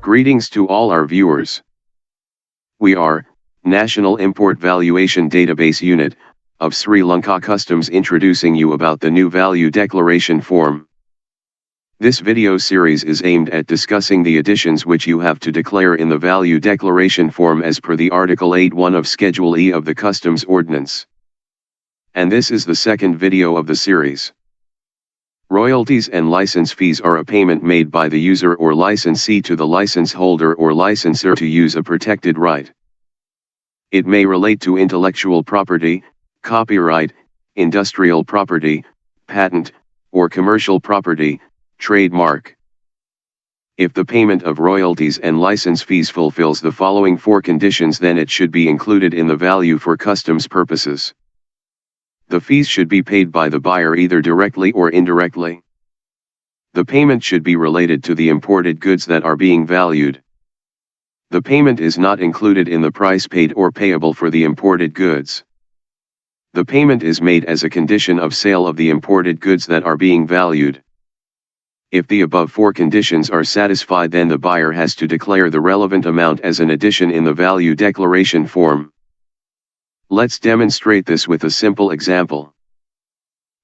Greetings to all our viewers. We are National Import Valuation Database Unit of Sri Lanka Customs introducing you about the new Value Declaration Form. This video series is aimed at discussing the additions which you have to declare in the Value Declaration Form as per the Article 8.1 of Schedule E of the Customs Ordinance. And this is the second video of the series. Royalties and license fees are a payment made by the user or licensee to the license holder or licensor to use a protected right. It may relate to intellectual property, copyright, industrial property, patent, or commercial property, trademark. If the payment of royalties and license fees fulfills the following four conditions, then it should be included in the value for customs purposes. The fees should be paid by the buyer either directly or indirectly. The payment should be related to the imported goods that are being valued. The payment is not included in the price paid or payable for the imported goods. The payment is made as a condition of sale of the imported goods that are being valued. If the above four conditions are satisfied, then the buyer has to declare the relevant amount as an addition in the value declaration form. Let's demonstrate this with a simple example.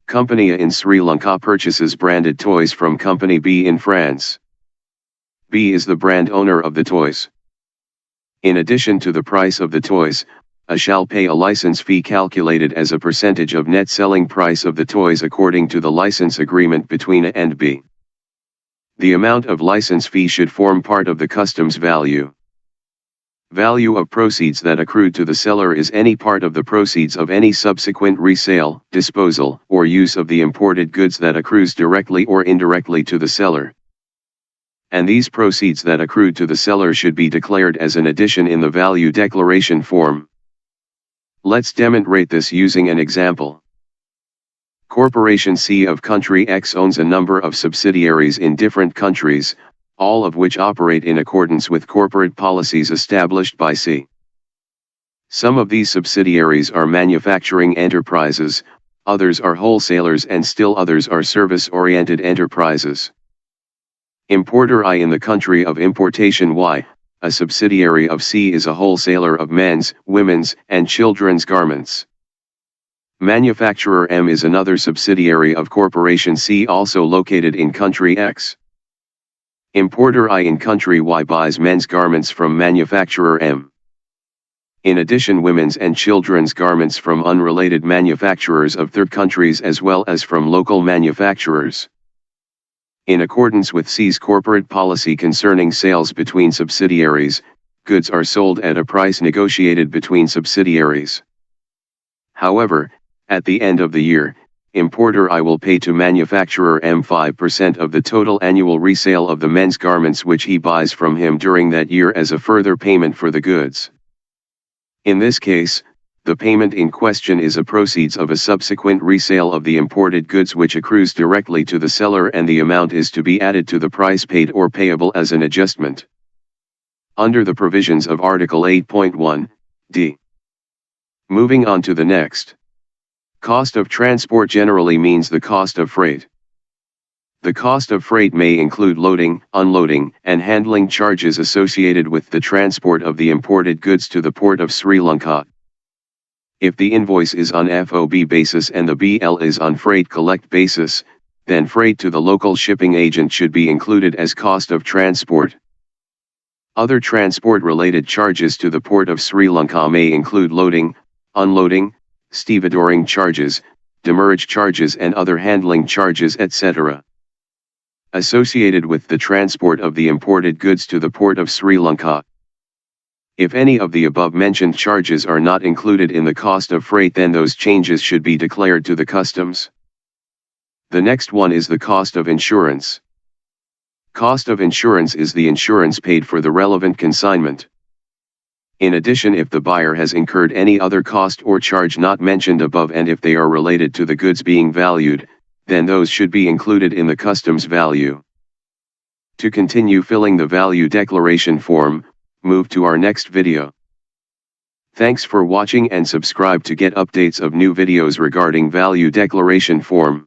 Company A in Sri Lanka purchases branded toys from Company B in France. B is the brand owner of the toys. In addition to the price of the toys, A shall pay a license fee calculated as a percentage of net selling price of the toys according to the license agreement between A and B. The amount of license fee should form part of the customs value. Value of proceeds that accrued to the seller is any part of the proceeds of any subsequent resale, disposal, or use of the imported goods that accrues directly or indirectly to the seller. And these proceeds that accrued to the seller should be declared as an addition in the value declaration form. Let's demonstrate this using an example. Corporation C of country X owns a number of subsidiaries in different countries, all of which operate in accordance with corporate policies established by C. Some of these subsidiaries are manufacturing enterprises, others are wholesalers, and still others are service-oriented enterprises. Importer I in the country of importation Y, a subsidiary of C, is a wholesaler of men's, women's, and children's garments. Manufacturer M is another subsidiary of Corporation C, also located in country X. Importer I in country Y buys men's garments from manufacturer M. In addition, women's and children's garments from unrelated manufacturers of third countries as well as from local manufacturers. In accordance with C's corporate policy concerning sales between subsidiaries, goods are sold at a price negotiated between subsidiaries. However, at the end of the year, Importer I will pay to manufacturer M 5% of the total annual resale of the men's garments which he buys from him during that year as a further payment for the goods. In this case, the payment in question is a proceeds of a subsequent resale of the imported goods which accrues directly to the seller, and the amount is to be added to the price paid or payable as an adjustment. Under the provisions of Article 8.1, d. Moving on to the next. Cost of transport generally means the cost of freight. The cost of freight may include loading, unloading, and handling charges associated with the transport of the imported goods to the port of Sri Lanka. If the invoice is on FOB basis and the BL is on freight collect basis, then freight to the local shipping agent should be included as cost of transport. Other transport-related charges to the port of Sri Lanka may include loading, unloading, stevedoring charges, demurrage charges, and other handling charges, etc. associated with the transport of the imported goods to the port of Sri Lanka. If any of the above-mentioned charges are not included in the cost of freight, then those changes should be declared to the customs. The next one is the cost of insurance. Cost of insurance is the insurance paid for the relevant consignment. In addition, if the buyer has incurred any other cost or charge not mentioned above, and if they are related to the goods being valued, then those should be included in the customs value. To continue filling the value declaration form, move to our next video. Thanks for watching and subscribe to get updates of new videos regarding value declaration form.